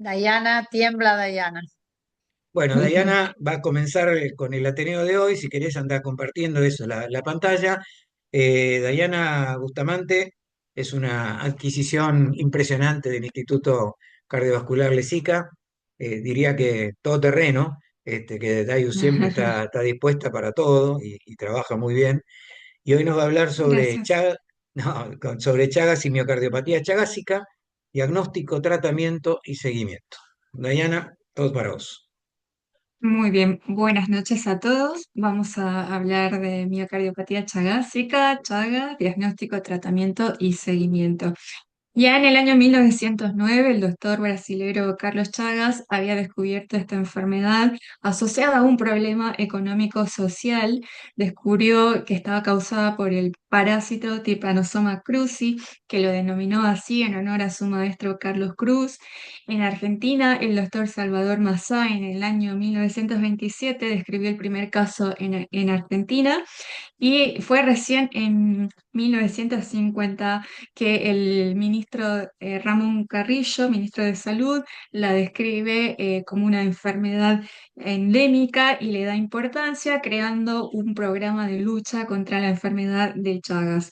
Dayana, tiembla Dayana. Bueno, Dayana va a comenzar con el Ateneo de hoy. Si querés andar compartiendo eso, la pantalla. Dayana Bustamante es una adquisición impresionante del Instituto Cardiovascular Lesica. Diría que todoterreno, que Dayu siempre está dispuesta para todo y trabaja muy bien. Y hoy nos va a hablar sobre Gracias. no, sobre Chagas y miocardiopatía chagásica, diagnóstico, tratamiento y seguimiento. Dayana, todo para vos. Muy bien, buenas noches a todos. Vamos a hablar de miocardiopatía chagásica, Chagas, diagnóstico, tratamiento y seguimiento. Ya en el año 1909, el doctor brasilero Carlos Chagas había descubierto esta enfermedad asociada a un problema económico-social. Descubrió que estaba causada por el parásito Trypanosoma cruzi, que lo denominó así en honor a su maestro Carlos Cruz. En Argentina, el doctor Salvador Massá en el año 1927 describió el primer caso en Argentina y fue recién en 1950 que el ministro Ramón Carrillo, ministro de Salud, la describe como una enfermedad endémica y le da importancia creando un programa de lucha contra la enfermedad de Chagas.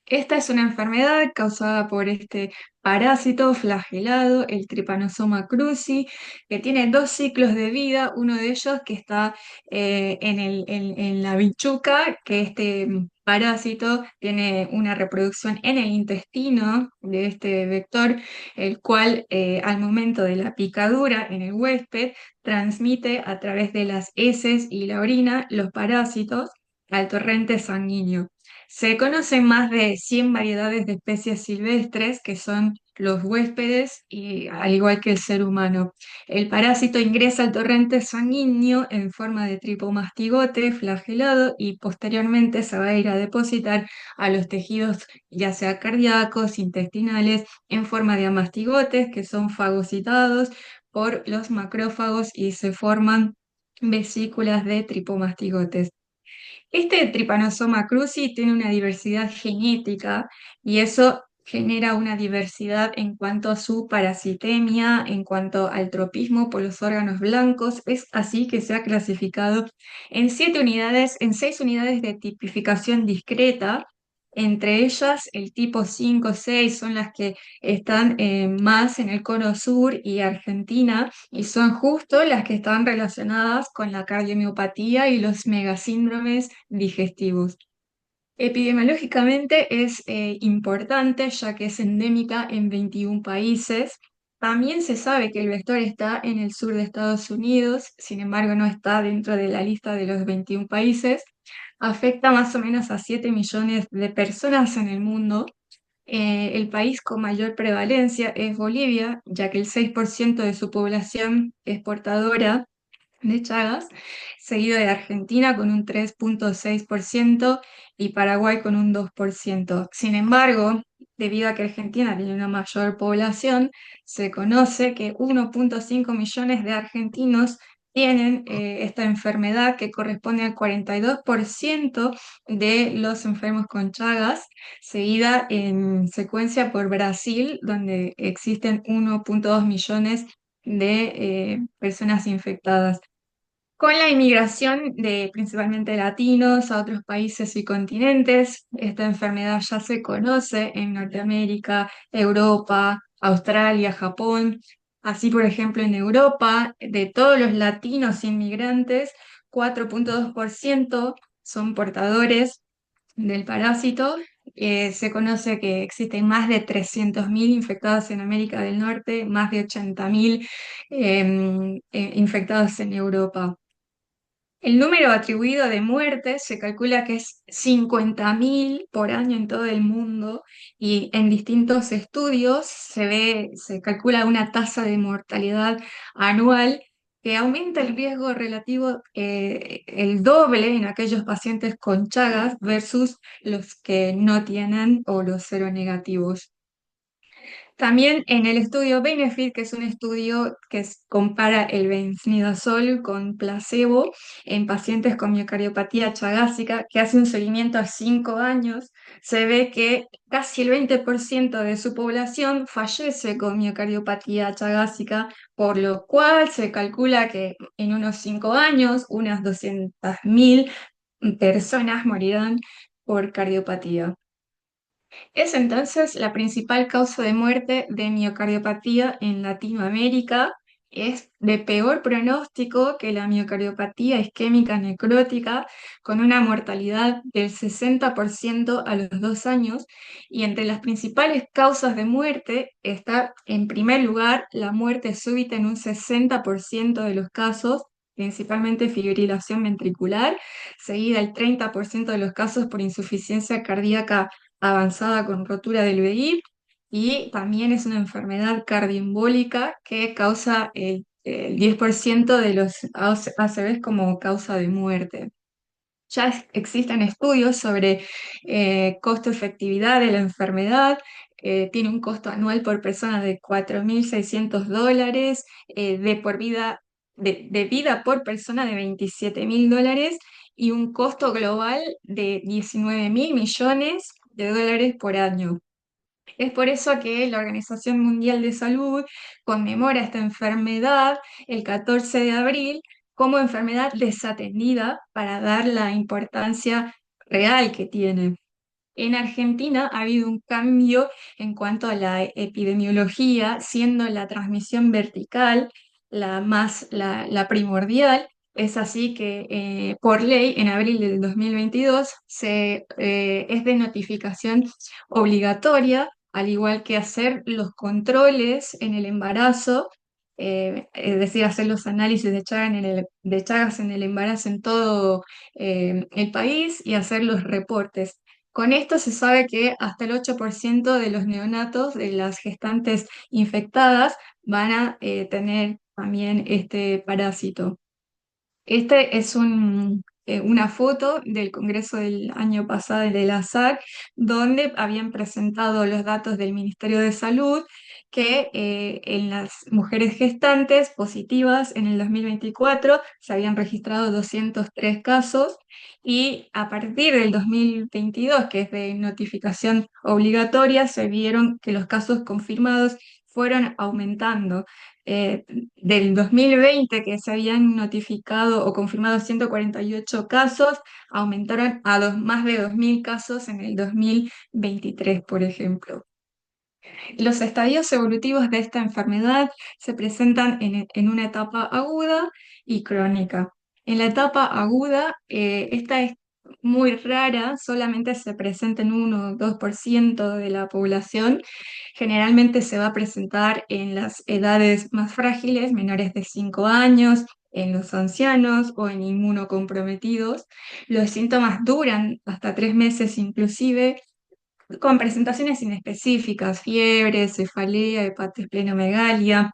Esta es una enfermedad causada por este parásito flagelado, el Trypanosoma cruzi, que tiene dos ciclos de vida, uno de ellos que está en la bichuca, que este parásito tiene una reproducción en el intestino de este vector, el cual al momento de la picadura en el huésped transmite a través de las heces y la orina los parásitos al torrente sanguíneo. Se conocen más de 100 variedades de especies silvestres que son los huéspedes, y, al igual que el ser humano. El parásito ingresa al torrente sanguíneo en forma de tripomastigote flagelado y posteriormente se va a ir a depositar a los tejidos, ya sea cardíacos, intestinales, en forma de amastigotes que son fagocitados por los macrófagos y se forman vesículas de tripomastigotes. Este Trypanosoma cruzi tiene una diversidad genética y eso genera una diversidad en cuanto a su parasitemia, en cuanto al tropismo por los órganos blancos. Es así que se ha clasificado en 7 unidades, en 6 unidades de tipificación discreta. Entre ellas, el tipo 5, 6 son las que están más en el cono sur y Argentina, y son justo las que están relacionadas con la cardiomiopatía y los megasíndromes digestivos. Epidemiológicamente es importante ya que es endémica en 21 países. También se sabe que el vector está en el sur de Estados Unidos, sin embargo no está dentro de la lista de los 21 países. Afecta más o menos a 7 millones de personas en el mundo. El país con mayor prevalencia es Bolivia, ya que el 6% de su población es portadora de Chagas, seguido de Argentina con un 3,6% y Paraguay con un 2%. Sin embargo, debido a que Argentina tiene una mayor población, se conoce que 1,5 millones de argentinos tienen esta enfermedad, que corresponde al 42% de los enfermos con Chagas, seguida en secuencia por Brasil, donde existen 1,2 millones de personas infectadas. Con la inmigración de principalmente latinos a otros países y continentes, esta enfermedad ya se conoce en Norteamérica, Europa, Australia, Japón. Así, por ejemplo, en Europa, de todos los latinos inmigrantes, 4,2% son portadores del parásito. Se conoce que existen más de 300.000 infectados en América del Norte, más de 80.000 infectados en Europa. El número atribuido de muertes se calcula que es 50.000 por año en todo el mundo, y en distintos estudios se calcula una tasa de mortalidad anual que aumenta el riesgo relativo el doble en aquellos pacientes con Chagas versus los que no tienen o los seronegativos. También en el estudio Benefit, que es un estudio que compara el benzimidazol con placebo en pacientes con miocardiopatía chagásica, que hace un seguimiento a 5 años, se ve que casi el 20% de su población fallece con miocardiopatía chagásica, por lo cual se calcula que en unos 5 años unas 200.000 personas morirán por cardiopatía. Es entonces la principal causa de muerte de miocardiopatía en Latinoamérica. Es de peor pronóstico que la miocardiopatía isquémica necrótica, con una mortalidad del 60% a los 2 años. Y entre las principales causas de muerte está, en primer lugar, la muerte súbita en un 60% de los casos, principalmente fibrilación ventricular, seguida el 30% de los casos por insuficiencia cardíaca avanzada con rotura del VI, y también es una enfermedad cardioembólica que causa el 10% de los ACVs como causa de muerte. Ya existen estudios sobre costo-efectividad de la enfermedad. Tiene un costo anual por persona de $4.600, de vida por persona de $27.000, y un costo global de $19.000 millones por año. Es por eso que la Organización Mundial de Salud conmemora esta enfermedad el 14 de abril como enfermedad desatendida, para dar la importancia real que tiene. En Argentina ha habido un cambio en cuanto a la epidemiología, siendo la transmisión vertical la primordial. Es así que por ley, en abril del 2022, es de notificación obligatoria, al igual que hacer los controles en el embarazo, es decir, hacer los análisis de Chagas en el embarazo en todo el país, y hacer los reportes. Con esto se sabe que hasta el 8% de los neonatos, de las gestantes infectadas, van a tener también este parásito. Este es una foto del Congreso del año pasado de la SAC, donde habían presentado los datos del Ministerio de Salud, que en las mujeres gestantes positivas en el 2024 se habían registrado 203 casos, y a partir del 2022, que es de notificación obligatoria, se vieron que los casos confirmados fueron aumentando. Del 2020, que se habían notificado o confirmado 148 casos, aumentaron a más de 2.000 casos en el 2023, por ejemplo. Los estadios evolutivos de esta enfermedad se presentan en una etapa aguda y crónica. En la etapa aguda, esta es muy rara, solamente se presenta en 1 o 2% de la población. Generalmente se va a presentar en las edades más frágiles, menores de 5 años, en los ancianos o en inmunocomprometidos. Los síntomas duran hasta 3 meses inclusive, con presentaciones inespecíficas: fiebre, cefalea, hepatosplenomegalia.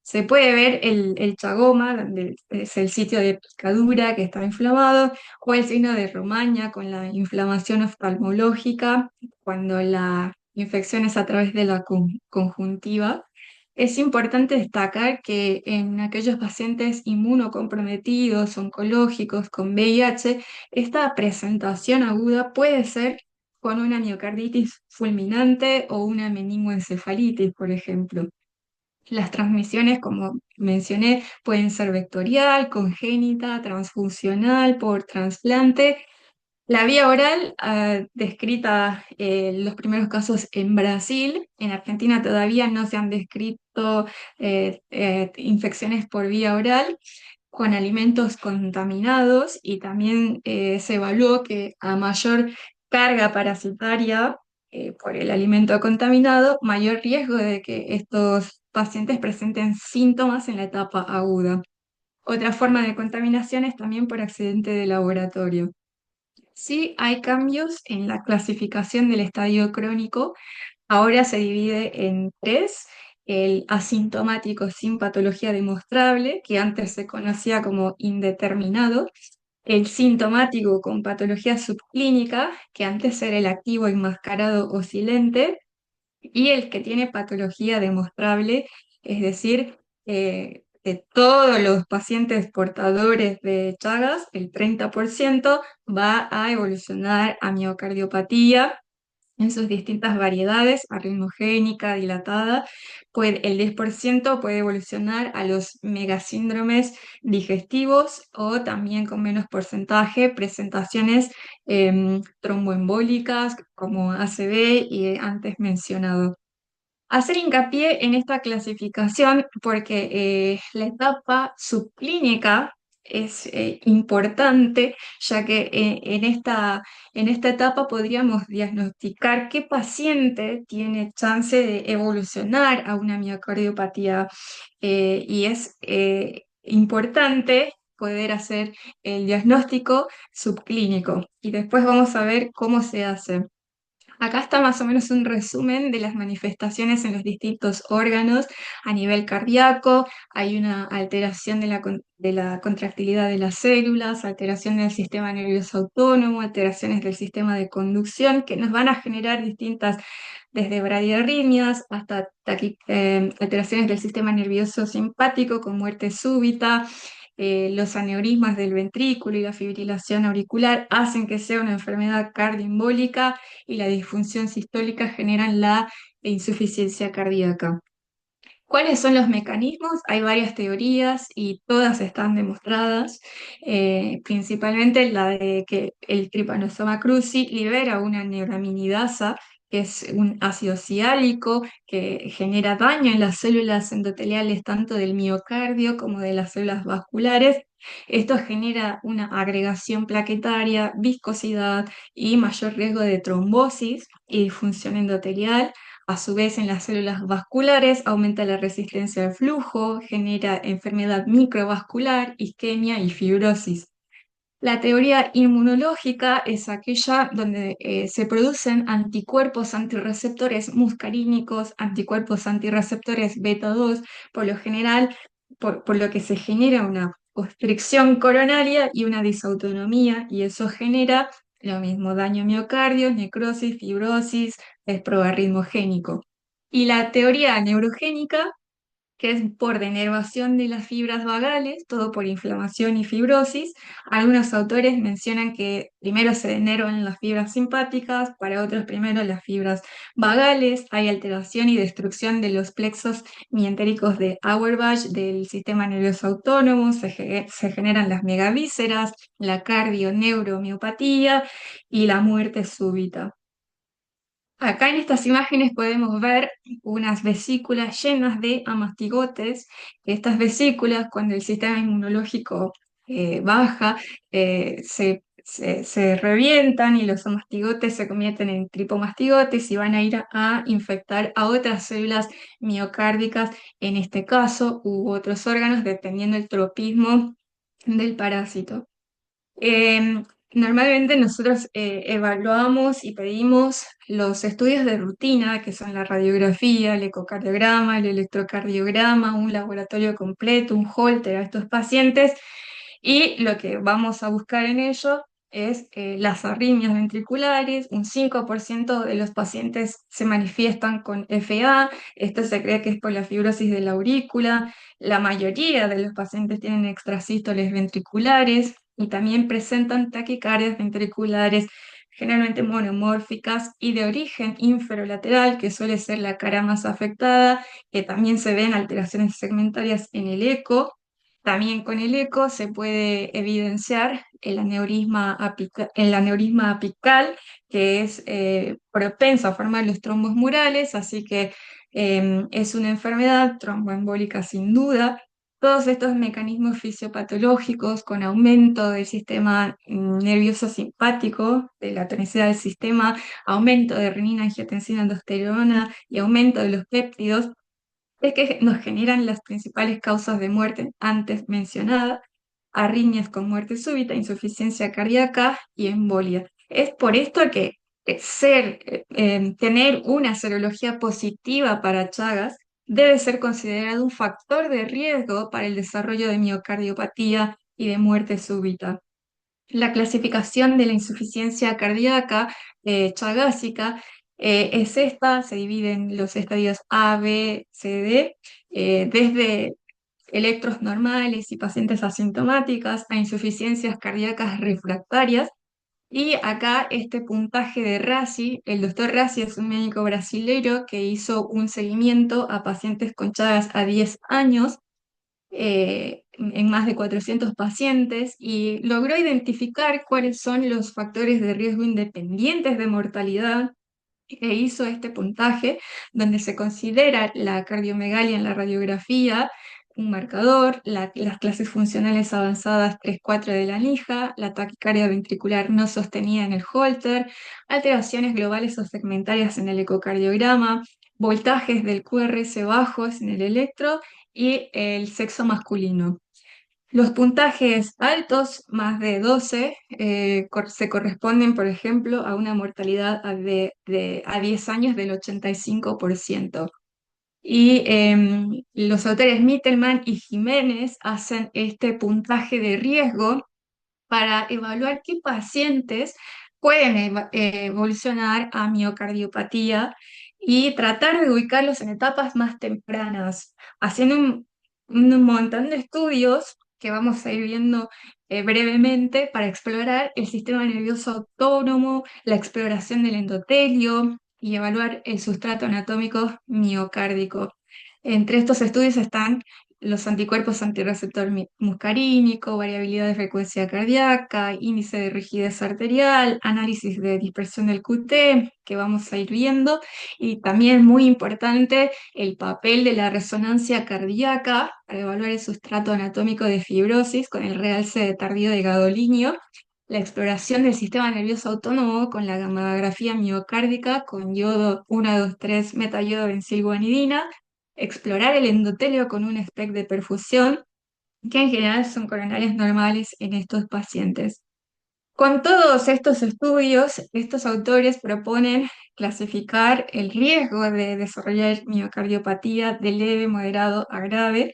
Se puede ver el chagoma, donde es el sitio de picadura que está inflamado, o el signo de Romaña con la inflamación oftalmológica, cuando la infección es a través de la conjuntiva. Es importante destacar que en aquellos pacientes inmunocomprometidos, oncológicos, con VIH, esta presentación aguda puede ser con una miocarditis fulminante o una meningoencefalitis, por ejemplo. Las transmisiones, como mencioné, pueden ser vectorial, congénita, transfusional, por trasplante. La vía oral, descrita los primeros casos en Brasil. En Argentina todavía no se han descrito infecciones por vía oral con alimentos contaminados, y también se evaluó que a mayor carga parasitaria por el alimento contaminado, mayor riesgo de que estos pacientes presenten síntomas en la etapa aguda. Otra forma de contaminación es también por accidente de laboratorio. Sí, hay cambios en la clasificación del estadio crónico. Ahora se divide en 3: el asintomático sin patología demostrable, que antes se conocía como indeterminado; el sintomático con patología subclínica, que antes era el activo enmascarado o silente; y el que tiene patología demostrable, es decir, de todos los pacientes portadores de Chagas, el 30% va a evolucionar a miocardiopatía en sus distintas variedades, arritmogénica, dilatada. El 10% puede evolucionar a los megasíndromes digestivos o también con menos porcentaje, presentaciones tromboembólicas como ACV y antes mencionado. Hacer hincapié en esta clasificación porque la etapa subclínica es importante, ya que en esta etapa podríamos diagnosticar qué paciente tiene chance de evolucionar a una miocardiopatía y es importante poder hacer el diagnóstico subclínico. Y después vamos a ver cómo se hace. Acá está más o menos un resumen de las manifestaciones en los distintos órganos a nivel cardíaco. Hay una alteración de la contractilidad de las células, alteración del sistema nervioso autónomo, alteraciones del sistema de conducción que nos van a generar distintas, desde bradiarritmias hasta alteraciones del sistema nervioso simpático con muerte súbita. Los aneurismas del ventrículo y la fibrilación auricular hacen que sea una enfermedad cardioembólica y la disfunción sistólica generan la insuficiencia cardíaca. ¿Cuáles son los mecanismos? Hay varias teorías y todas están demostradas, principalmente la de que el Trypanosoma cruzi libera una neuraminidasa, que es un ácido ciálico que genera daño en las células endoteliales tanto del miocardio como de las células vasculares. Esto genera una agregación plaquetaria, viscosidad y mayor riesgo de trombosis y disfunción endotelial. A su vez, en las células vasculares aumenta la resistencia al flujo, genera enfermedad microvascular, isquemia y fibrosis. La teoría inmunológica es aquella donde se producen anticuerpos antirreceptores muscarínicos, anticuerpos antirreceptores beta 2, por lo general, por lo que se genera una constricción coronaria y una disautonomía, y eso genera lo mismo, daño a miocardio, necrosis, fibrosis, es proarritmogénico. Y la teoría neurogénica, que es por denervación de las fibras vagales, todo por inflamación y fibrosis. Algunos autores mencionan que primero se denervan las fibras simpáticas, para otros primero las fibras vagales. Hay alteración y destrucción de los plexos mientéricos de Auerbach del sistema nervioso autónomo, se generan las megavísceras, la cardioneuromiopatía y la muerte súbita. Acá en estas imágenes podemos ver unas vesículas llenas de amastigotes. Estas vesículas, cuando el sistema inmunológico baja, se revientan y los amastigotes se convierten en tripomastigotes y van a ir a infectar a otras células miocárdicas, en este caso, u otros órganos, dependiendo del tropismo del parásito. Normalmente nosotros evaluamos y pedimos los estudios de rutina, que son la radiografía, el ecocardiograma, el electrocardiograma, un laboratorio completo, un Holter a estos pacientes, y lo que vamos a buscar en ello es las arritmias ventriculares. Un 5% de los pacientes se manifiestan con FA, esto se cree que es por la fibrosis de la aurícula. La mayoría de los pacientes tienen extrasístoles ventriculares y también presentan taquicardias ventriculares, generalmente monomórficas y de origen inferolateral, que suele ser la cara más afectada, que también se ven alteraciones segmentarias en el eco. También con el eco se puede evidenciar el aneurisma apical, que es propenso a formar los trombos murales, así que es una enfermedad tromboembólica sin duda. Todos estos mecanismos fisiopatológicos con aumento del sistema nervioso simpático, de la tonicidad del sistema, aumento de renina, angiotensina, aldosterona y aumento de los péptidos, es que nos generan las principales causas de muerte antes mencionadas: arritmias con muerte súbita, insuficiencia cardíaca y embolia. Es por esto que tener una serología positiva para Chagas debe ser considerado un factor de riesgo para el desarrollo de miocardiopatía y de muerte súbita. La clasificación de la insuficiencia cardíaca chagásica Es esta, se divide en los estadios A, B, C, D, desde electros normales y pacientes asintomáticas a insuficiencias cardíacas refractarias. Y acá este puntaje de Rassi, el doctor Rassi es un médico brasileño que hizo un seguimiento a pacientes con Chagas a 10 años en más de 400 pacientes y logró identificar cuáles son los factores de riesgo independientes de mortalidad e hizo este puntaje donde se considera la cardiomegalia en la radiografía, un marcador, las clases funcionales avanzadas 3-4 de la NIJA, la taquicardia ventricular no sostenida en el Holter, alteraciones globales o segmentarias en el ecocardiograma, voltajes del QRS bajos en el electro y el sexo masculino. Los puntajes altos, más de 12, se corresponden, por ejemplo, a una mortalidad a 10 años del 85%. Y los autores Mittelman y Jiménez hacen este puntaje de riesgo para evaluar qué pacientes pueden evolucionar a miocardiopatía y tratar de ubicarlos en etapas más tempranas, haciendo un montón de estudios que vamos a ir viendo brevemente para explorar el sistema nervioso autónomo, la exploración del endotelio y evaluar el sustrato anatómico miocárdico. Entre estos estudios están los anticuerpos antirreceptor muscarínico, variabilidad de frecuencia cardíaca, índice de rigidez arterial, análisis de dispersión del QT, que vamos a ir viendo, y también muy importante el papel de la resonancia cardíaca para evaluar el sustrato anatómico de fibrosis con el realce de tardío de gadolinio, la exploración del sistema nervioso autónomo con la gammagrafía miocárdica con yodo 1,2,3 metayodo benzilguanidina, explorar el endotelio con un SPECT de perfusión, que en general son coronarias normales en estos pacientes. Con todos estos estudios, estos autores proponen clasificar el riesgo de desarrollar miocardiopatía de leve, moderado a grave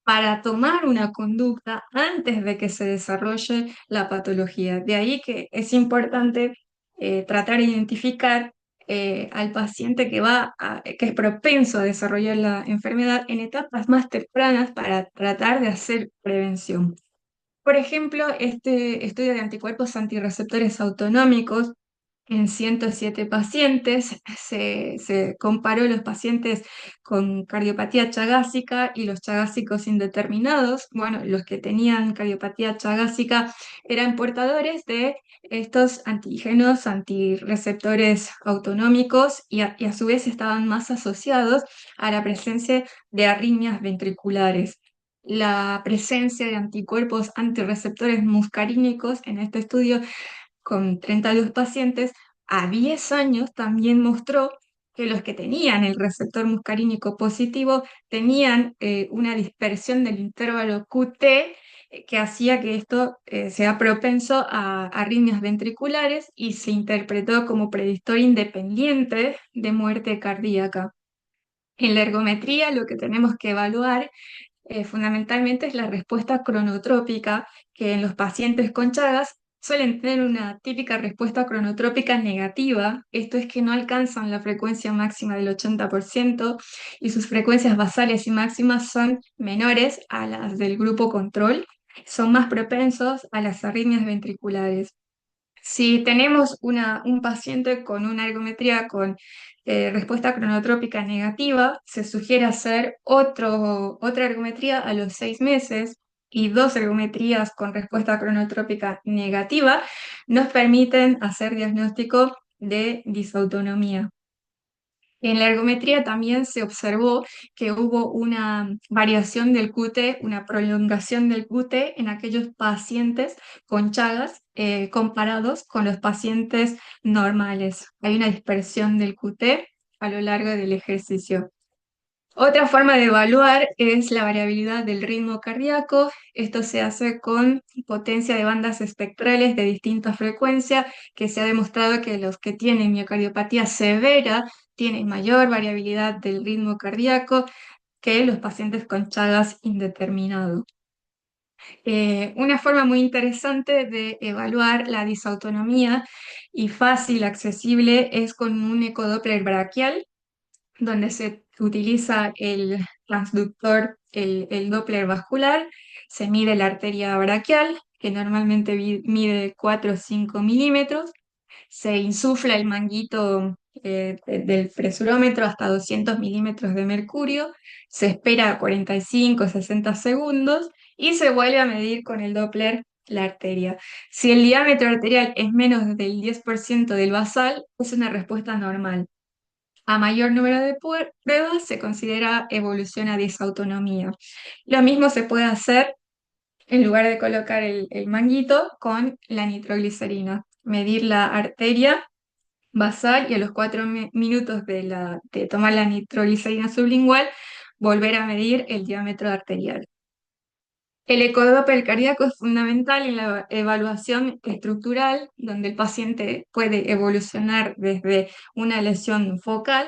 para tomar una conducta antes de que se desarrolle la patología. De ahí que es importante tratar de identificar al paciente que es propenso a desarrollar la enfermedad en etapas más tempranas para tratar de hacer prevención. Por ejemplo, este estudio de anticuerpos antirreceptores autonómicos en 107 pacientes, se comparó los pacientes con cardiopatía chagásica y los chagásicos indeterminados. Bueno, los que tenían cardiopatía chagásica eran portadores de estos antígenos antirreceptores autonómicos y a su vez estaban más asociados a la presencia de arritmias ventriculares. La presencia de anticuerpos antirreceptores muscarínicos en este estudio con 32 pacientes a 10 años también mostró que los que tenían el receptor muscarínico positivo tenían una dispersión del intervalo QT que hacía que esto sea propenso a arritmias ventriculares y se interpretó como predictor independiente de muerte cardíaca. En la ergometría lo que tenemos que evaluar fundamentalmente es la respuesta cronotrópica, que en los pacientes con Chagas suelen tener una típica respuesta cronotrópica negativa, esto es que no alcanzan la frecuencia máxima del 80% y sus frecuencias basales y máximas son menores a las del grupo control, son más propensos a las arritmias ventriculares. Si tenemos un paciente con una ergometría con respuesta cronotrópica negativa, se sugiere hacer otra ergometría a los 6 meses y 2 ergometrías con respuesta cronotrópica negativa nos permiten hacer diagnóstico de disautonomía. En la ergometría también se observó que hubo una variación del QT, una prolongación del QT en aquellos pacientes con Chagas comparados con los pacientes normales. Hay una dispersión del QT a lo largo del ejercicio. Otra forma de evaluar es la variabilidad del ritmo cardíaco. Esto se hace con potencia de bandas espectrales de distinta frecuencia, que se ha demostrado que los que tienen miocardiopatía severa tienen mayor variabilidad del ritmo cardíaco que los pacientes con Chagas indeterminado. Una forma muy interesante de evaluar la disautonomía y fácil, accesible, es con un ecodoppler braquial, donde se utiliza el transductor, el Doppler vascular, se mide la arteria braquial, que normalmente mide 4 o 5 milímetros, se insufla el manguito del presurómetro hasta 200 milímetros de mercurio, se espera 45 o 60 segundos y se vuelve a medir con el Doppler la arteria. Si el diámetro arterial es menos del 10% del basal, es una respuesta normal. A mayor número de pruebas se considera evolución a disautonomía. Lo mismo se puede hacer en lugar de colocar el manguito con la nitroglicerina. Medir la arteria basal y a los 4 minutos de tomar la nitroglicerina sublingual, volver a medir el diámetro arterial. El ecodoppler cardíaco es fundamental en la evaluación estructural, donde el paciente puede evolucionar desde una lesión focal,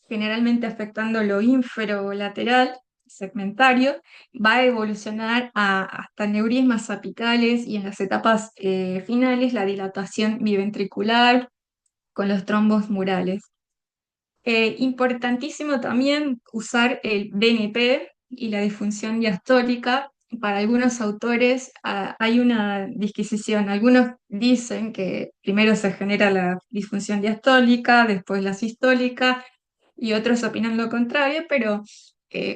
generalmente afectando lo inferolateral, segmentario, va a evolucionar hasta aneurismas apicales y en las etapas finales la dilatación biventricular con los trombos murales. Importantísimo también usar el BNP y la disfunción diastólica. Para algunos autores hay una disquisición. Algunos dicen que primero se genera la disfunción diastólica, después la sistólica, y otros opinan lo contrario, pero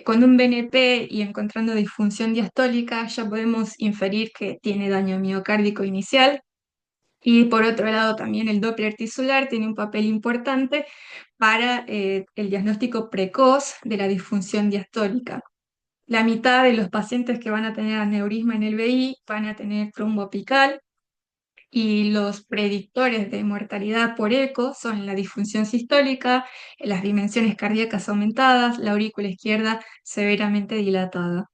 con un BNP y encontrando disfunción diastólica ya podemos inferir que tiene daño miocárdico inicial. Y por otro lado, también el Doppler tisular tiene un papel importante para el diagnóstico precoz de la disfunción diastólica. La mitad de los pacientes que van a tener aneurisma en el VI van a tener trombo apical y los predictores de mortalidad por eco son la disfunción sistólica, las dimensiones cardíacas aumentadas, la aurícula izquierda severamente dilatada.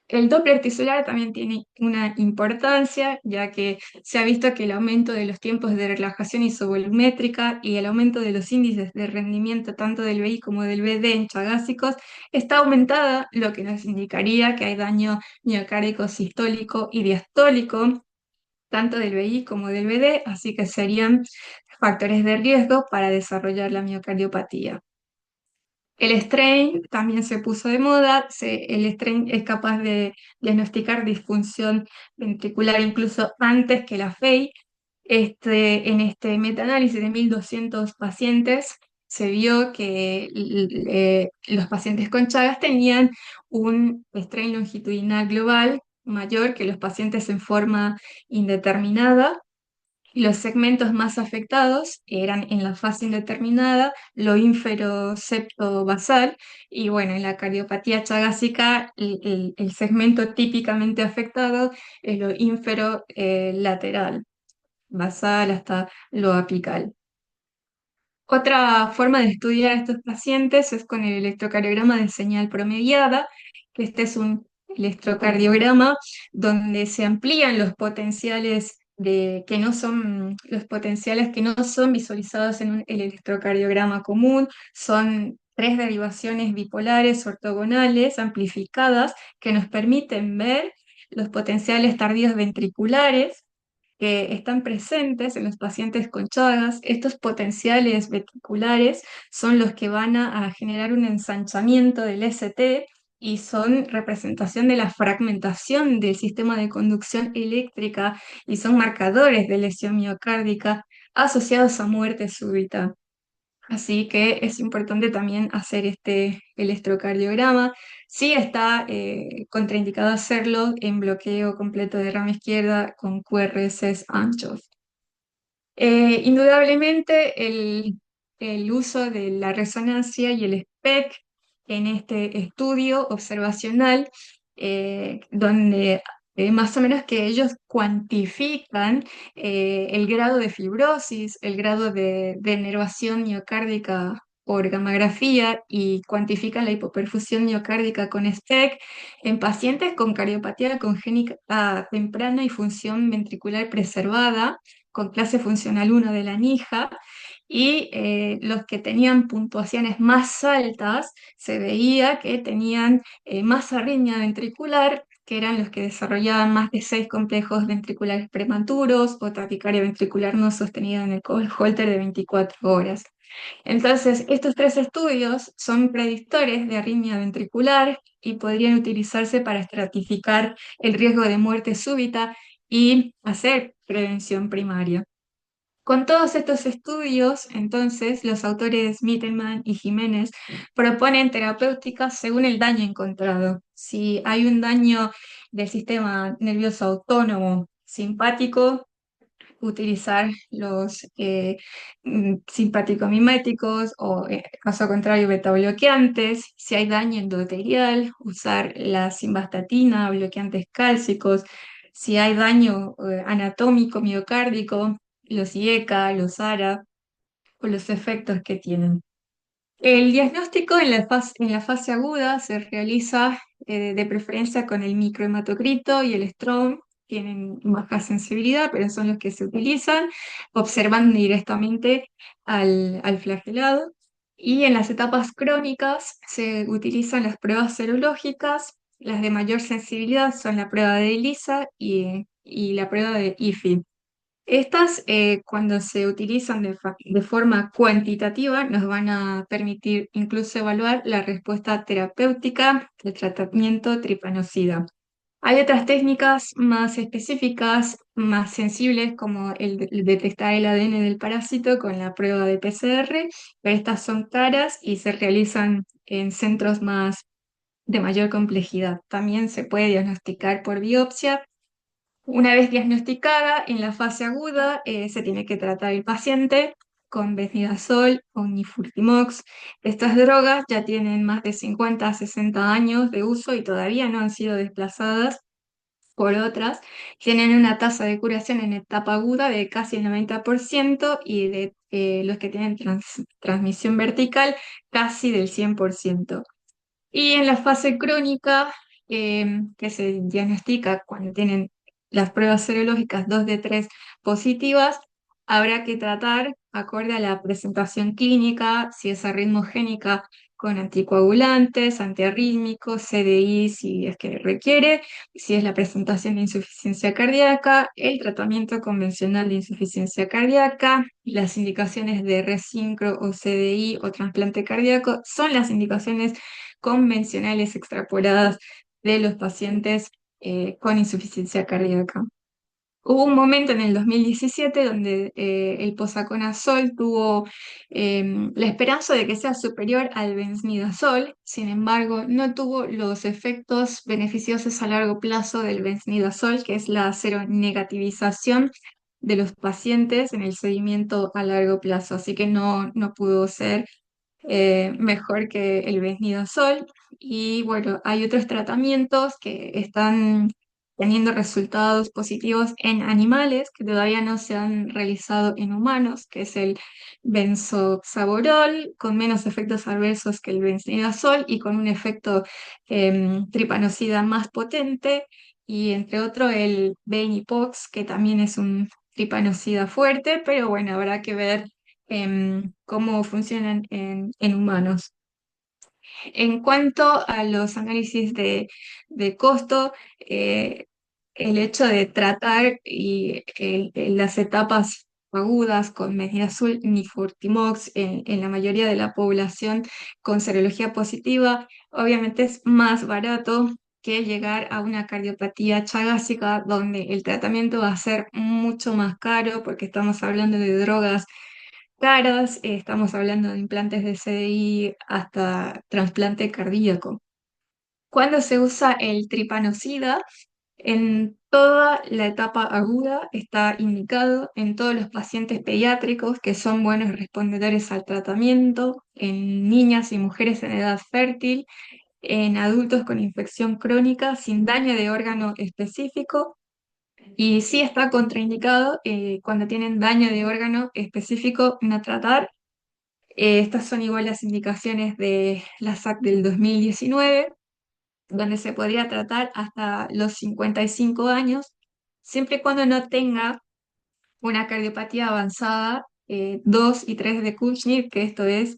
El Doppler tisular también tiene una importancia, ya que se ha visto que el aumento de los tiempos de relajación isovolumétrica y el aumento de los índices de rendimiento tanto del BI como del BD en chagásicos está aumentada, lo que nos indicaría que hay daño miocárdico sistólico y diastólico, tanto del BI como del BD, así que serían factores de riesgo para desarrollar la miocardiopatía. El strain también se puso de moda, el strain es capaz de diagnosticar disfunción ventricular incluso antes que la FEI. En este metaanálisis de 1.200 pacientes se vio que los pacientes con Chagas tenían un strain longitudinal global mayor que los pacientes en forma indeterminada. Los segmentos más afectados eran en la fase indeterminada, lo ínfero-septo basal, y bueno, en la cardiopatía chagásica el segmento típicamente afectado es lo ínfero-lateral, basal hasta lo apical. Otra forma de estudiar a estos pacientes es con el electrocardiograma de señal promediada, que este es un electrocardiograma donde se amplían los potenciales que no son los potenciales que no son visualizados en el electrocardiograma común, son tres derivaciones bipolares ortogonales amplificadas que nos permiten ver los potenciales tardíos ventriculares que están presentes en los pacientes con Chagas. Estos potenciales ventriculares son los que van a generar un ensanchamiento del ST y son representación de la fragmentación del sistema de conducción eléctrica y son marcadores de lesión miocárdica asociados a muerte súbita. Así que es importante también hacer este electrocardiograma. Sí está contraindicado hacerlo en bloqueo completo de rama izquierda con QRS anchos. Indudablemente el uso de la resonancia y el SPEC en este estudio observacional, donde más o menos que ellos cuantifican el grado de fibrosis, el grado de nervación miocárdica por gammagrafía y cuantifican la hipoperfusión miocárdica con SPEC en pacientes con cardiopatía congénita temprana y función ventricular preservada con clase funcional 1 de la NIJA, y los que tenían puntuaciones más altas se veía que tenían más arritmia ventricular que eran los que desarrollaban más de 6 complejos ventriculares prematuros o taquicardia ventricular no sostenida en el holter de 24 horas. Entonces, estos 3 estudios son predictores de arritmia ventricular y podrían utilizarse para estratificar el riesgo de muerte súbita y hacer prevención primaria. Con todos estos estudios, entonces, los autores Mittelman y Jiménez proponen terapéuticas según el daño encontrado. Si hay un daño del sistema nervioso autónomo simpático, utilizar los simpático-miméticos o, caso contrario, beta-bloqueantes. Si hay daño endotelial, usar la simvastatina, bloqueantes cálcicos. Si hay daño anatómico miocárdico, los IECA, los ARA, o los efectos que tienen. El diagnóstico en la fase aguda se realiza de preferencia con el microhematocrito y el Strong, tienen baja sensibilidad, pero son los que se utilizan, observando directamente al flagelado. Y en las etapas crónicas se utilizan las pruebas serológicas, las de mayor sensibilidad son la prueba de ELISA y la prueba de IFI. Estas, cuando se utilizan de forma cuantitativa, nos van a permitir incluso evaluar la respuesta terapéutica del tratamiento tripanocida. Hay otras técnicas más específicas, más sensibles, como el detectar el ADN del parásito con la prueba de PCR, pero estas son caras y se realizan en centros de mayor complejidad. También se puede diagnosticar por biopsia. Una vez diagnosticada, en la fase aguda, se tiene que tratar el paciente con benidazol o nifurtimox. Estas drogas ya tienen más de 50 a 60 años de uso y todavía no han sido desplazadas por otras. Tienen una tasa de curación en etapa aguda de casi el 90% y de los que tienen transmisión vertical casi del 100%. Y en la fase crónica, que se diagnostica cuando tienen las pruebas serológicas 2 de 3 positivas, habrá que tratar, acorde a la presentación clínica, si es arritmogénica con anticoagulantes, antiarrítmicos, CDI si es que requiere, si es la presentación de insuficiencia cardíaca, el tratamiento convencional de insuficiencia cardíaca, las indicaciones de resincro o CDI o trasplante cardíaco son las indicaciones convencionales extrapoladas de los pacientes con insuficiencia cardíaca. Hubo un momento en el 2017 donde el posaconazol tuvo la esperanza de que sea superior al benzimidazol, sin embargo, no tuvo los efectos beneficiosos a largo plazo del benzimidazol, que es la seronegativización de los pacientes en el seguimiento a largo plazo, así que no pudo ser mejor que el benidazol. Y bueno, hay otros tratamientos que están teniendo resultados positivos en animales que todavía no se han realizado en humanos, que es el benzoxaborol, con menos efectos adversos que el benznidazol y con un efecto tripanocida más potente, y entre otros el Benipox, que también es un tripanocida fuerte, pero bueno, habrá que ver cómo funcionan en humanos. En cuanto a los análisis de costo, el hecho de tratar las etapas agudas con Medinazol ni Fortimox en la mayoría de la población con serología positiva, obviamente es más barato que llegar a una cardiopatía chagásica, donde el tratamiento va a ser mucho más caro porque estamos hablando de drogas caras, estamos hablando de implantes de CDI hasta trasplante cardíaco. Cuando se usa el tripanocida, en toda la etapa aguda está indicado en todos los pacientes pediátricos que son buenos respondedores al tratamiento, en niñas y mujeres en edad fértil, en adultos con infección crónica sin daño de órgano específico, y sí está contraindicado cuando tienen daño de órgano específico no tratar. Estas son igual las indicaciones de la SAC del 2019, donde se podría tratar hasta los 55 años, siempre y cuando no tenga una cardiopatía avanzada 2 y 3 de Kuchner, que esto es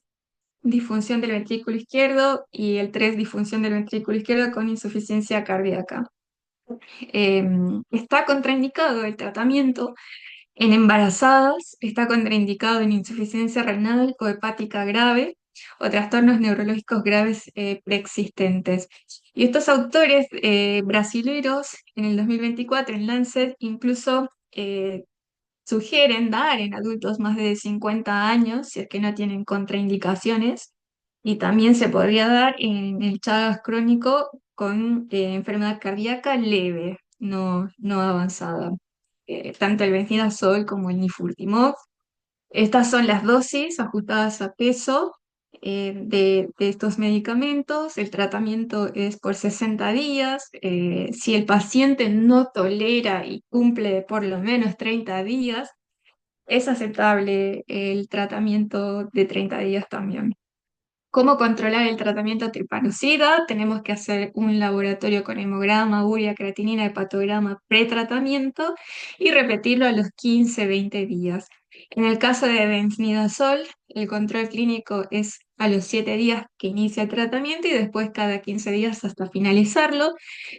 disfunción del ventrículo izquierdo, y el 3 disfunción del ventrículo izquierdo con insuficiencia cardíaca. Eh, Está contraindicado el tratamiento en embarazadas, está contraindicado en insuficiencia renal o hepática grave o trastornos neurológicos graves preexistentes. Y estos autores brasileros en el 2024 en Lancet incluso sugieren dar en adultos más de 50 años, si es que no tienen contraindicaciones, y también se podría dar en el Chagas crónico con enfermedad cardíaca leve, no avanzada. Tanto el benfidazol como el nifurtimox. Estas son las dosis ajustadas a peso de estos medicamentos. El tratamiento es por 60 días. Si el paciente no tolera y cumple por lo menos 30 días, es aceptable el tratamiento de 30 días también. ¿Cómo controlar el tratamiento tripanosida? Tenemos que hacer un laboratorio con hemograma, urea, creatinina, hepatograma pretratamiento y repetirlo a los 15-20 días. En el caso de benfnidazol, el control clínico es a los 7 días que inicia el tratamiento y después cada 15 días hasta finalizarlo.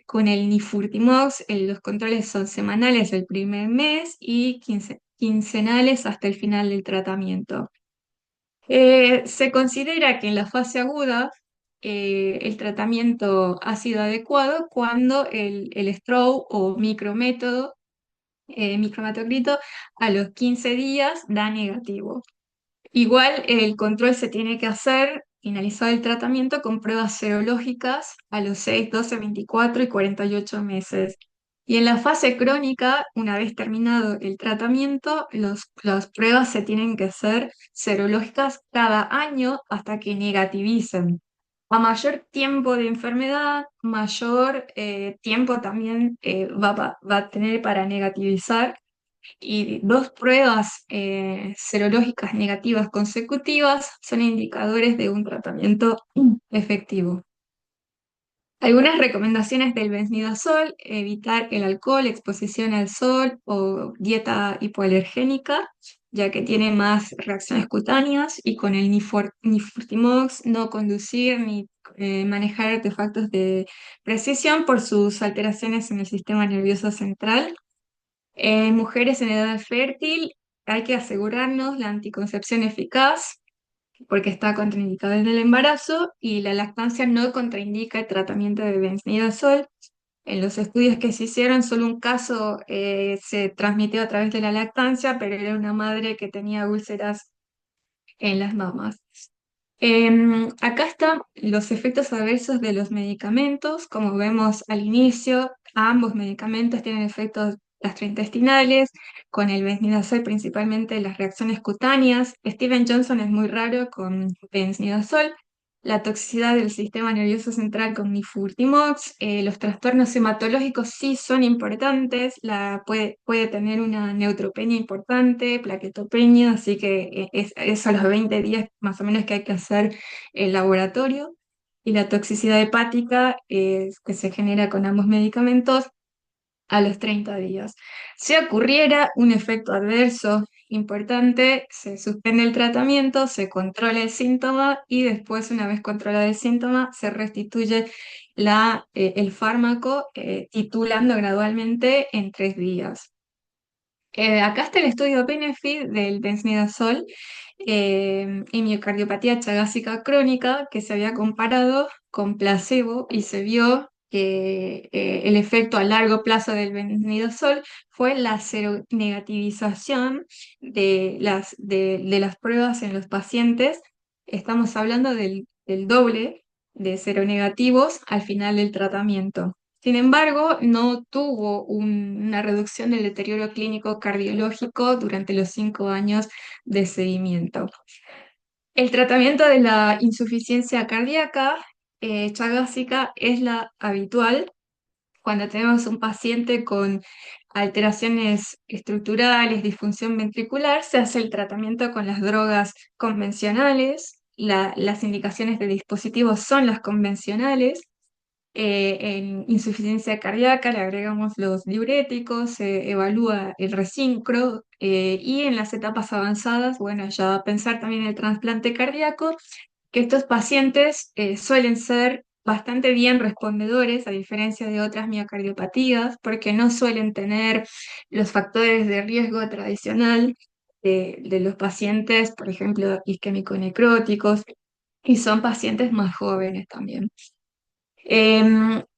Con el nifurtimox, los controles son semanales el primer mes y quincenales hasta el final del tratamiento. Se considera que en la fase aguda el tratamiento ha sido adecuado cuando el stroke o micrométodo, micromatocrito, a los 15 días da negativo. Igual el control se tiene que hacer finalizado el tratamiento con pruebas serológicas a los 6, 12, 24 y 48 meses. Y en la fase crónica, una vez terminado el tratamiento, las pruebas se tienen que hacer serológicas cada año hasta que negativicen. A mayor tiempo de enfermedad, mayor tiempo también va a tener para negativizar y dos pruebas serológicas negativas consecutivas son indicadores de un tratamiento efectivo. Algunas recomendaciones del benfnidazol: evitar el alcohol, exposición al sol o dieta hipoalergénica, ya que tiene más reacciones cutáneas, y con el nifurtimox no conducir ni manejar artefactos de precisión por sus alteraciones en el sistema nervioso central. En mujeres en edad fértil hay que asegurarnos la anticoncepción eficaz porque está contraindicada en el embarazo y la lactancia no contraindica el tratamiento de benfnidazol. En los estudios que se hicieron, solo un caso se transmitió a través de la lactancia, pero era una madre que tenía úlceras en las mamas. Acá están los efectos adversos de los medicamentos. Como vemos al inicio, ambos medicamentos tienen efectos gastrointestinales, con el benfnidazol principalmente las reacciones cutáneas. Steven Johnson es muy raro con benfnidazol. La toxicidad del sistema nervioso central con nifurtimox. Los trastornos hematológicos sí son importantes. Puede tener una neutropenia importante, plaquetopenia, así que es a los 20 días más o menos que hay que hacer el laboratorio. Y la toxicidad hepática que se genera con ambos medicamentos a los 30 días. Si ocurriera un efecto adverso importante, se suspende el tratamiento, se controla el síntoma y después, una vez controlado el síntoma, se restituye el fármaco titulando gradualmente en 3 días. Acá está el estudio Benefit del benfnidazol en miocardiopatía chagásica crónica, que se había comparado con placebo y se vio que el efecto a largo plazo del benfnidazol fue la seronegativización de las pruebas en los pacientes. Estamos hablando del doble de seronegativos al final del tratamiento. Sin embargo, no tuvo una reducción del deterioro clínico cardiológico durante los 5 años de seguimiento. El tratamiento de la insuficiencia cardíaca chagásica es la habitual cuando tenemos un paciente con alteraciones estructurales, disfunción ventricular. Se hace el tratamiento con las drogas convencionales. Las indicaciones de dispositivos son las convencionales. En insuficiencia cardíaca le agregamos los diuréticos, se evalúa el resincro y en las etapas avanzadas, bueno, ya pensar también en el trasplante cardíaco, que estos pacientes suelen ser bastante bien respondedores, a diferencia de otras miocardiopatías, porque no suelen tener los factores de riesgo tradicional de los pacientes, por ejemplo, isquémico-necróticos, y son pacientes más jóvenes también.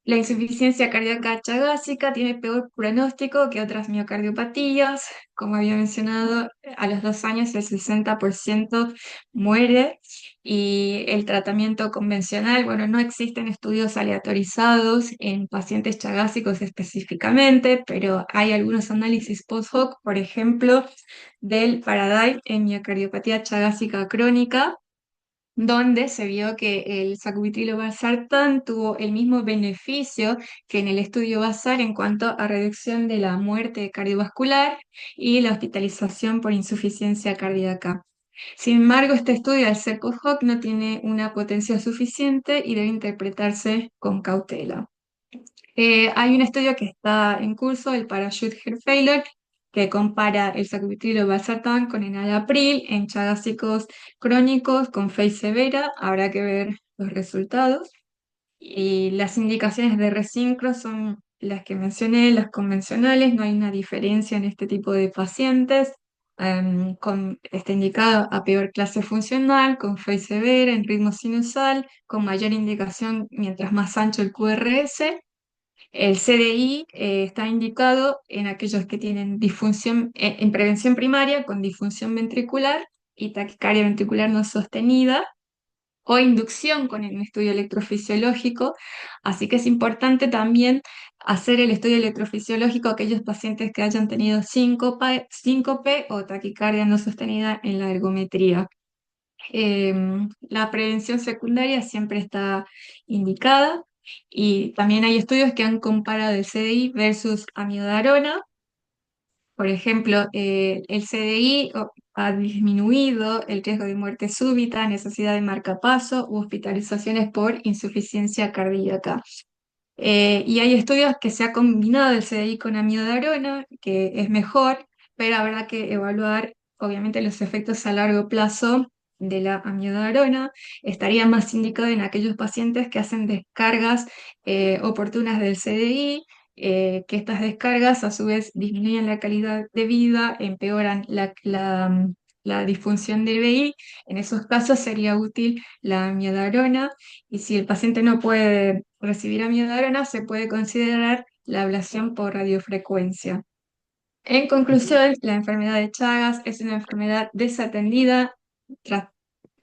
La insuficiencia cardíaca chagásica tiene peor pronóstico que otras miocardiopatías. Como había mencionado, a los 2 años el 60% muere y el tratamiento convencional, bueno, no existen estudios aleatorizados en pacientes chagásicos específicamente, pero hay algunos análisis post-hoc, por ejemplo, del Paradigm en miocardiopatía chagásica crónica, donde se vio que el sacubitrilo valsartán tuvo el mismo beneficio que en el estudio BASAR en cuanto a reducción de la muerte cardiovascular y la hospitalización por insuficiencia cardíaca. Sin embargo, este estudio, al ser post-hoc, no tiene una potencia suficiente y debe interpretarse con cautela. Hay un estudio que está en curso, el Parachute Heart Failure, que compara el sacubitrilo valsartán con enalapril en chagásicos crónicos con FACE severa. Habrá que ver los resultados. Y las indicaciones de resincro son las que mencioné, las convencionales. No hay una diferencia en este tipo de pacientes. Está indicado a peor clase funcional, con FACE severa, en ritmo sinusal, con mayor indicación mientras más ancho el QRS. El CDI está indicado en aquellos que tienen disfunción en prevención primaria con disfunción ventricular y taquicardia ventricular no sostenida o inducción con un estudio electrofisiológico. Así que es importante también hacer el estudio electrofisiológico a aquellos pacientes que hayan tenido síncope o taquicardia no sostenida en la ergometría. La prevención secundaria siempre está indicada y también hay estudios que han comparado el CDI versus amiodarona. Por ejemplo, el CDI ha disminuido el riesgo de muerte súbita, necesidad de marcapaso u hospitalizaciones por insuficiencia cardíaca. Y hay estudios que se ha combinado el CDI con amiodarona, que es mejor, pero habrá que evaluar, obviamente, los efectos a largo plazo de la amiodarona. Estaría más indicado en aquellos pacientes que hacen descargas oportunas del CDI, que estas descargas a su vez disminuyen la calidad de vida, empeoran la disfunción del VI. En esos casos sería útil la amiodarona. Y si el paciente no puede recibir amiodarona, se puede considerar la ablación por radiofrecuencia. En conclusión, la enfermedad de Chagas es una enfermedad desatendida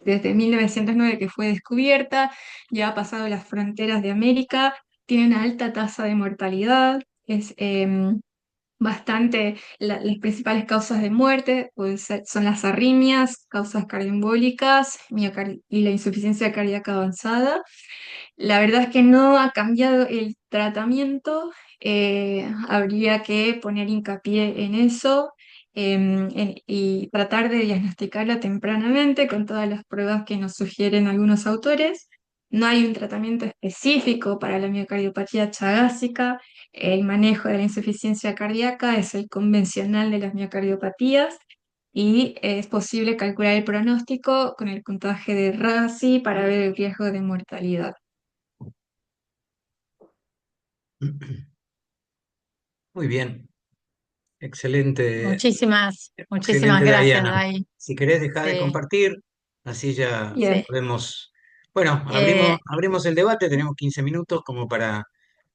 desde 1909 que fue descubierta, ya ha pasado las fronteras de América, tiene una alta tasa de mortalidad, es las principales causas de muerte son las arritmias, causas cardioembólicas y la insuficiencia cardíaca avanzada. La verdad es que no ha cambiado el tratamiento, habría que poner hincapié en eso, y tratar de diagnosticarla tempranamente con todas las pruebas que nos sugieren algunos autores. No hay un tratamiento específico para la miocardiopatía chagásica. El manejo de la insuficiencia cardíaca es el convencional de las miocardiopatías y es posible calcular el pronóstico con el puntaje de RASI para ver el riesgo de mortalidad. Muy bien, excelente, Muchísimas excelente, gracias, Diana. Dai. Si querés dejar de Sí, compartir, así ya Bien. sí. podemos. Bueno, Eh, abrimos el debate, tenemos 15 minutos como para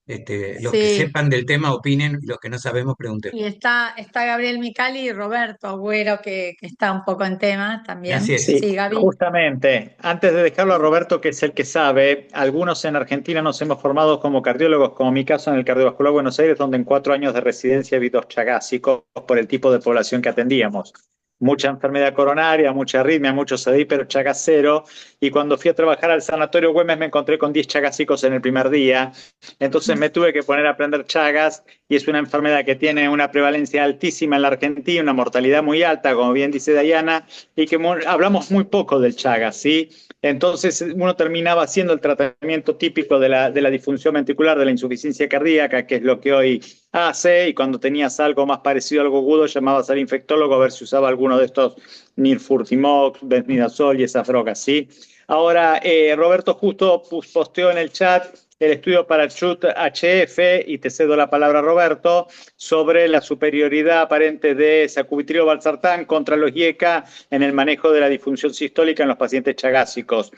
los que sí. sepan del tema opinen, y los que no sabemos pregunten. Y está Gabriel Micali y Roberto Agüero, que está un poco en tema Así también. es. Sí, Sí, Gaby. justamente. Antes de dejarlo a Roberto, que es el que sabe, algunos en Argentina nos hemos formado como cardiólogos, como mi caso en el Cardiovascular Buenos Aires, donde en 4 años de residencia vi 2 chagásicos por el tipo de población que atendíamos. Mucha enfermedad coronaria, mucha arritmia, mucho CDI, pero Chagas cero. Y cuando fui a trabajar al Sanatorio Güemes me encontré con 10 chagásicos en el primer día. Entonces me tuve que poner a aprender Chagas y es una enfermedad que tiene una prevalencia altísima en la Argentina, una mortalidad muy alta, como bien dice Diana, y que hablamos muy poco del Chagas, ¿sí? Entonces uno terminaba haciendo el tratamiento típico de la disfunción ventricular, de la insuficiencia cardíaca, que es lo que hoy hace, y cuando tenías algo más parecido a algo agudo, llamabas al infectólogo a ver si usaba alguno de estos Nirfurtimox, Benznidazol y esas drogas, ¿sí? Ahora, Roberto justo posteó en el chat el estudio Parachute HF, y te cedo la palabra, Roberto, sobre la superioridad aparente de sacubitril valsartán contra los IECA en el manejo de la disfunción sistólica en los pacientes chagásicos.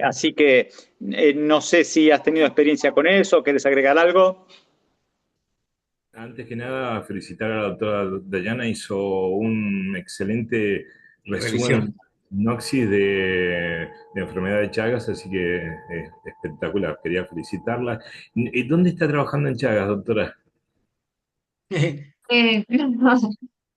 Así que no sé si has tenido experiencia con eso, ¿quieres agregar algo? Antes que nada, felicitar a la doctora Dayana, hizo un excelente resumen, Revisión. sinopsis de enfermedad de Chagas, así que espectacular, quería felicitarla. ¿Y dónde está trabajando en Chagas, doctora?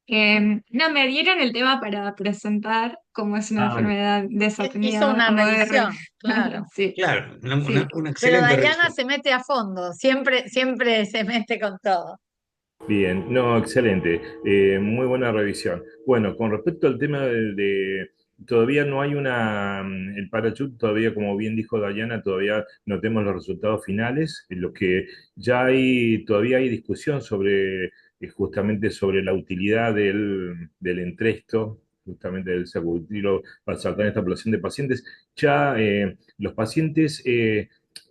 No, me dieron el tema para presentar cómo es una Ah, enfermedad Hizo desapnea una moderna. revisión, claro. Sí, Claro, sí. una Pero excelente Dayana revisión. se mete a fondo, siempre, siempre se mete con todo. bien, no, excelente. Muy buena revisión. Bueno, con respecto al tema todavía no hay el parachute, todavía, como bien dijo Dayana, todavía no tenemos los resultados finales, en lo que todavía hay discusión sobre, justamente sobre la utilidad del entresto, justamente del sacubitril valsartán en esta población de pacientes. Ya los pacientes,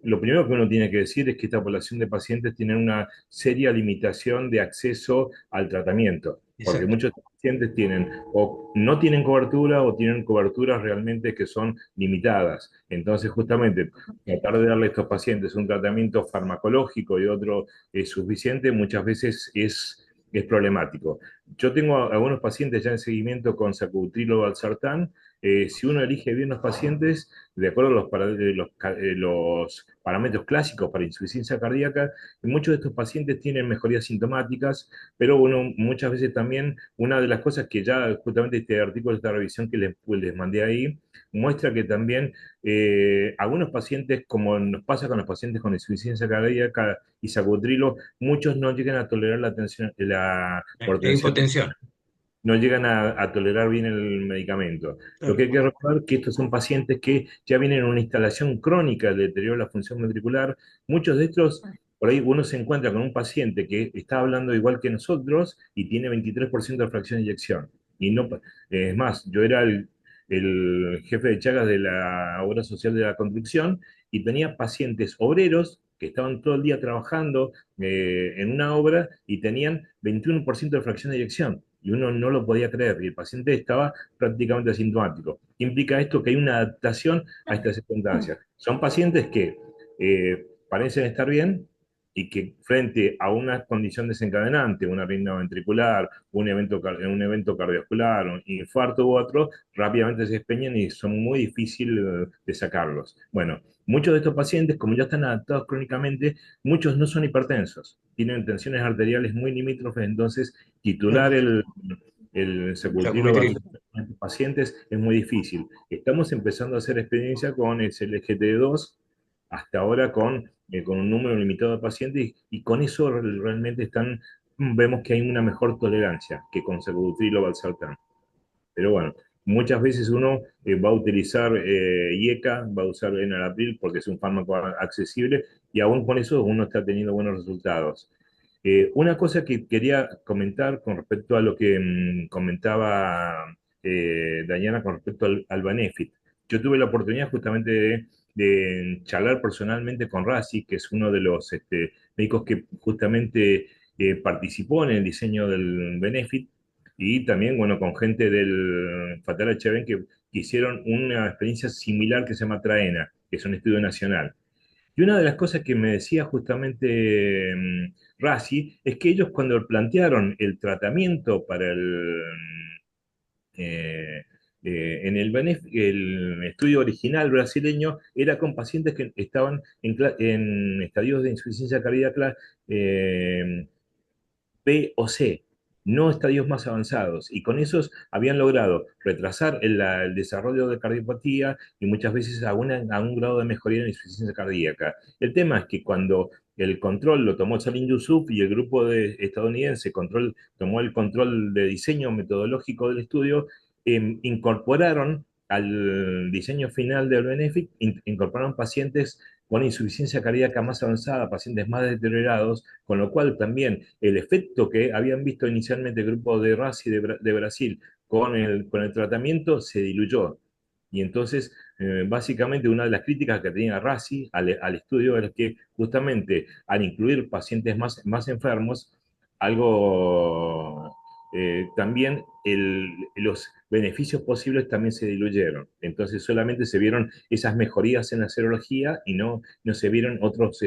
lo primero que uno tiene que decir es que esta población de pacientes tiene una seria limitación de acceso al tratamiento, porque Exacto. muchos pacientes tienen o no tienen cobertura o tienen coberturas realmente que son limitadas. Entonces, justamente, tratar de darle a estos pacientes un tratamiento farmacológico y otro suficiente muchas veces es problemático. Yo tengo algunos pacientes ya en seguimiento con sacubitril o valsartán. Si uno elige bien los pacientes, de acuerdo a los parámetros clásicos para insuficiencia cardíaca, muchos de estos pacientes tienen mejorías sintomáticas, pero bueno, muchas veces también una de las cosas que ya justamente este artículo, esta revisión que les mandé ahí, muestra que también algunos pacientes, como nos pasa con los pacientes con insuficiencia cardíaca y sacubitrilo, muchos no llegan a tolerar por La tensión, hipotensión. no llegan a tolerar bien el medicamento. Lo que Claro. hay que recordar es que estos son pacientes que ya vienen en una instalación crónica de deterioro de la función ventricular. Muchos de estos, por ahí uno se encuentra con un paciente que está hablando igual que nosotros y tiene 23% de fracción de eyección. Y no, es más, yo era el jefe de Chagas de la obra social de la construcción y tenía pacientes obreros que estaban todo el día trabajando en una obra y tenían 21% de fracción de eyección. Y uno no lo podía creer, y el paciente estaba prácticamente asintomático. ¿Qué implica esto? Que hay una adaptación a estas circunstancias. Son pacientes que parecen estar bien y que frente a una condición desencadenante, una arritmia ventricular, un evento cardiovascular, un infarto u otro, rápidamente se despeñan y son muy difíciles de sacarlos. Bueno, muchos de estos pacientes, como ya están adaptados crónicamente, muchos no son hipertensos, tienen tensiones arteriales muy limítrofes, entonces titular Claro. el sacubitril Sacubitril. en estos pacientes es muy difícil. Estamos empezando a hacer experiencia con el SGT2, hasta ahora con un número limitado de pacientes, y con eso realmente vemos que hay una mejor tolerancia que con sacubitril o valsartán. Pero bueno, muchas veces uno va a utilizar IECA, va a usar enalapril porque es un fármaco accesible, y aún con eso uno está teniendo buenos resultados. Una cosa que quería comentar con respecto a lo que comentaba Dayana con respecto al Benefit. Yo tuve la oportunidad justamente de charlar personalmente con Razi, que es uno de los médicos que justamente participó en el diseño del Benefit, y también, bueno, con gente del Fatal HB que hicieron una experiencia similar que se llama TRAENA, que es un estudio nacional. Y una de las cosas que me decía justamente Razi es que ellos, cuando plantearon el tratamiento para eh, en el estudio original brasileño, era con pacientes que estaban en estadios de insuficiencia cardíaca eh, B o C, no estadios más avanzados. Y con esos habían logrado retrasar el desarrollo de cardiopatía y muchas veces a un grado de mejoría en la insuficiencia cardíaca. El tema es que cuando el control lo tomó Salim Yusuf y el grupo estadounidense tomó el control de diseño metodológico del estudio, incorporaron al diseño final del Benefit, incorporaron pacientes con insuficiencia cardíaca más avanzada, pacientes más deteriorados, con lo cual también el efecto que habían visto inicialmente el grupo de RASI de Brasil con el tratamiento se diluyó. Y entonces, básicamente, una de las críticas que tenía Rassi al estudio era que justamente al incluir pacientes más enfermos, algo también los beneficios posibles también se diluyeron. Entonces solamente se vieron esas mejorías en la serología y no se vieron otros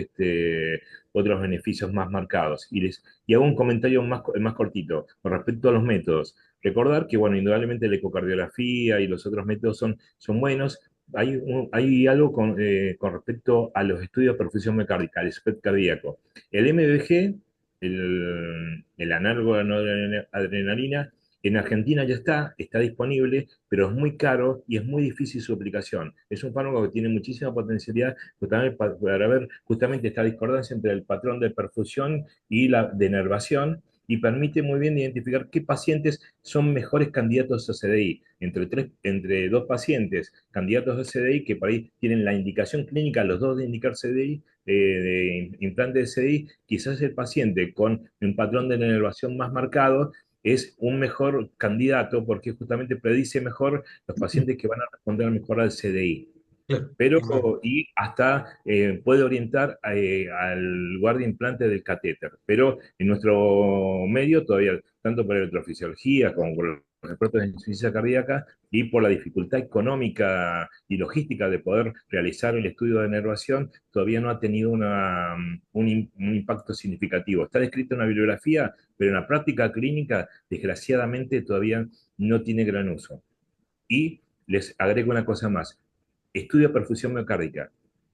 beneficios más marcados. Y hago un comentario más cortito con respecto a los métodos. Recordar que, bueno, indudablemente la ecocardiografía y los otros métodos son buenos. Hay algo con respecto a los estudios de perfusión miocárdica, el SPECT cardíaco. El MBG, el análogo de noradrenalina, en Argentina ya está disponible, pero es muy caro y es muy difícil su aplicación. Es un fármaco que tiene muchísima potencialidad justamente para ver justamente esta discordancia entre el patrón de perfusión y la denervación, y permite muy bien identificar qué pacientes son mejores candidatos a CDI. Entre dos pacientes candidatos a CDI que por ahí tienen la indicación clínica, los dos de indicar CDI, de implante de CDI, quizás el paciente con un patrón de denervación más marcado es un mejor candidato porque justamente predice mejor los pacientes que van a responder mejor al CDI. Claro, Pero, igual. y hasta puede orientar al lugar de implante del catéter. Pero en nuestro medio todavía, tanto por electrofisiología como por los expertos en insuficiencia cardíaca y por la dificultad económica y logística de poder realizar el estudio de nervación, todavía no ha tenido un impacto significativo. Está descrito en la bibliografía, pero en la práctica clínica, desgraciadamente, todavía no tiene gran uso. Y les agrego una cosa más. Estudio de perfusión miocárdica.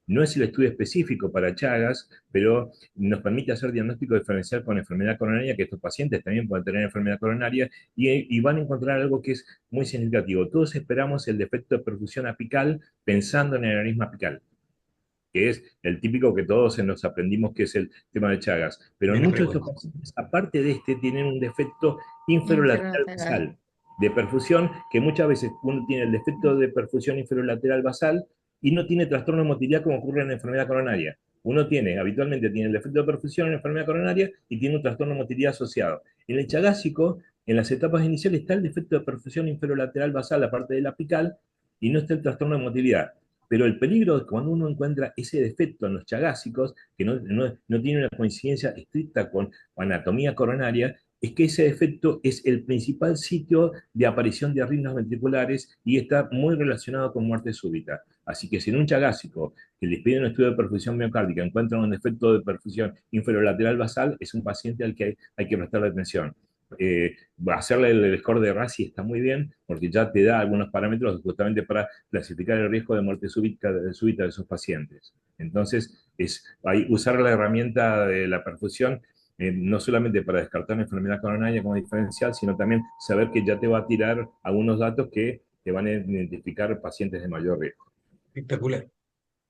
No es el estudio específico para Chagas, pero nos permite hacer diagnóstico diferencial con enfermedad coronaria, que estos pacientes también pueden tener enfermedad coronaria, y van a encontrar algo que es muy significativo. Todos esperamos el defecto de perfusión apical pensando en el aneurisma apical, que es el típico que todos nos aprendimos que es el tema de Chagas. Pero Buena muchos de estos pregunta. pacientes, aparte de tienen un defecto inferolateral Inferolateral. basal de perfusión, que muchas veces uno tiene el defecto de perfusión inferolateral basal y no tiene trastorno de motilidad como ocurre en la enfermedad coronaria. Habitualmente tiene el defecto de perfusión en la enfermedad coronaria y tiene un trastorno de motilidad asociado. En el chagásico, en las etapas iniciales está el defecto de perfusión inferolateral basal, aparte de la apical, y no está el trastorno de motilidad. Pero el peligro es cuando uno encuentra ese defecto en los chagásicos, que no tiene una coincidencia estricta con anatomía coronaria, es que ese defecto es el principal sitio de aparición de arritmias ventriculares y está muy relacionado con muerte súbita. Así que si en un chagásico que les piden un estudio de perfusión miocárdica encuentran un defecto de perfusión inferolateral basal, es un paciente al que hay que prestarle atención. Eh, Hacerle el score de RASI está muy bien porque ya te da algunos parámetros justamente para clasificar el riesgo de muerte súbita de esos pacientes. Entonces, usar la herramienta de la perfusión no solamente para descartar la enfermedad coronaria como diferencial, sino también saber que ya te va a tirar algunos datos que te van a identificar pacientes de mayor riesgo. Espectacular.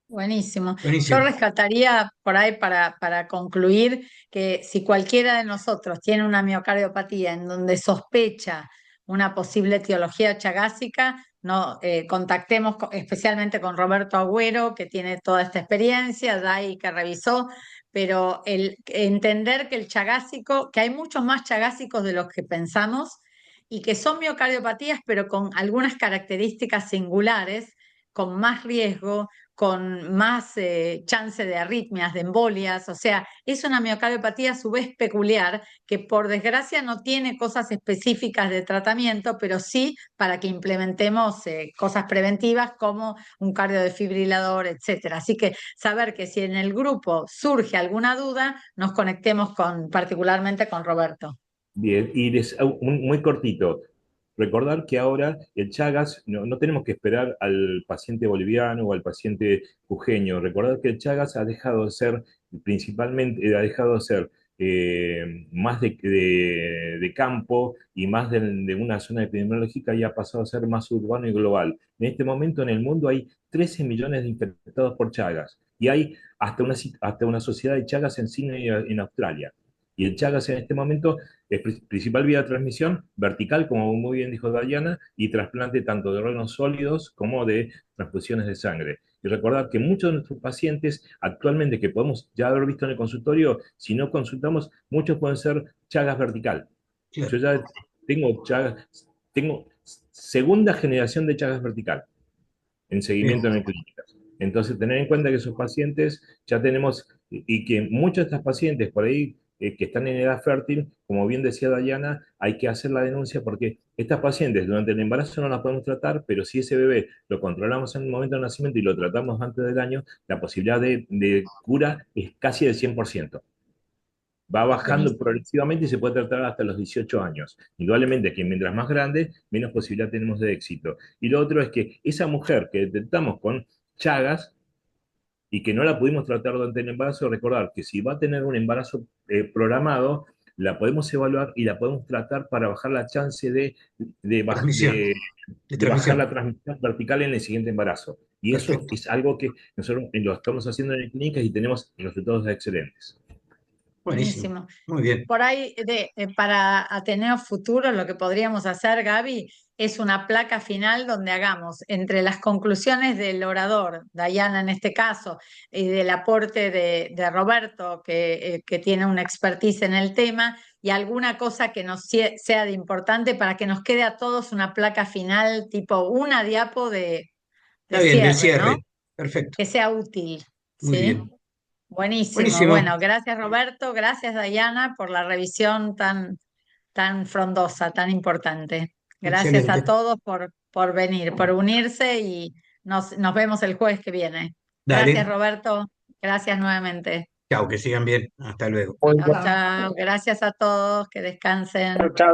Buenísimo. Yo Buenísimo. rescataría por ahí para concluir que si cualquiera de nosotros tiene una miocardiopatía en donde sospecha una posible etiología chagásica, no, contactemos especialmente con Roberto Agüero, que tiene toda esta experiencia, Dai que revisó, pero entender que el chagásico, que hay muchos más chagásicos de los que pensamos y que son miocardiopatías, pero con algunas características singulares, con más riesgo, con más chance de arritmias, de embolias, o sea, es una miocardiopatía a su vez peculiar que por desgracia no tiene cosas específicas de tratamiento, pero sí para que implementemos cosas preventivas como un cardiodefibrilador, etcétera. Así que saber que si en el grupo surge alguna duda, nos conectemos particularmente con Roberto. Bien, y muy cortito. Recordar que ahora el Chagas, no tenemos que esperar al paciente boliviano o al paciente jujeño. Recordar que el Chagas ha dejado de ser, principalmente, ha dejado de ser más de campo y más de una zona epidemiológica y ha pasado a ser más urbano y global. En este momento en el mundo hay 13 millones de infectados por Chagas y hay hasta una sociedad de Chagas en Sydney, en Australia. Y el Chagas en este momento es principal vía de transmisión vertical, como muy bien dijo Dayana, y trasplante tanto de órganos sólidos como de transfusiones de sangre. Y recordar que muchos de nuestros pacientes actualmente que podemos ya haber visto en el consultorio, si no consultamos, muchos pueden ser Chagas vertical. Yo Claro. ya tengo segunda generación de Chagas vertical. en seguimiento en clínicas. Entonces, tener en cuenta que esos pacientes ya tenemos, y que muchos de estas pacientes por ahí que están en edad fértil, como bien decía Dayana, hay que hacer la denuncia porque estas pacientes durante el embarazo no las podemos tratar, pero si ese bebé lo controlamos en el momento del nacimiento y lo tratamos antes del año, la posibilidad de cura es casi del 100%. Va bajando Buenísimo. progresivamente y se puede tratar hasta los 18 años. Indudablemente que mientras más grande, menos posibilidad tenemos de éxito. Y lo otro es que esa mujer que detectamos con Chagas y que no la pudimos tratar durante el embarazo, recordar que si va a tener un embarazo programado, la podemos evaluar y la podemos tratar para bajar la chance Transmisión, de de bajar transmisión. la transmisión vertical en el siguiente embarazo. Y eso Perfecto. es algo que nosotros lo estamos haciendo en clínicas y tenemos resultados excelentes. Buenísimo. Buenísimo. Muy bien. Por ahí, para Ateneo Futuro, lo que podríamos hacer, Gaby, es una placa final donde hagamos entre las conclusiones del orador, Dayana en este caso, y del aporte de Roberto, que tiene una expertise en el tema, y alguna cosa que nos sea de importante para que nos quede a todos una placa final, tipo una diapo de Está bien, del cierre, ¿no? cierre. Perfecto. Que sea útil, Muy ¿sí? bien. Buenísimo. Buenísimo. Bueno, gracias Roberto, gracias Dayana por la revisión tan frondosa, tan importante. Gracias a Excelente. todos por venir, por unirse y nos vemos el jueves que viene. Gracias Dale. Roberto, gracias nuevamente. Chao, que sigan bien. Hasta luego. Muy Chao, bien. Chao. chao. Gracias a todos, que descansen. Chao.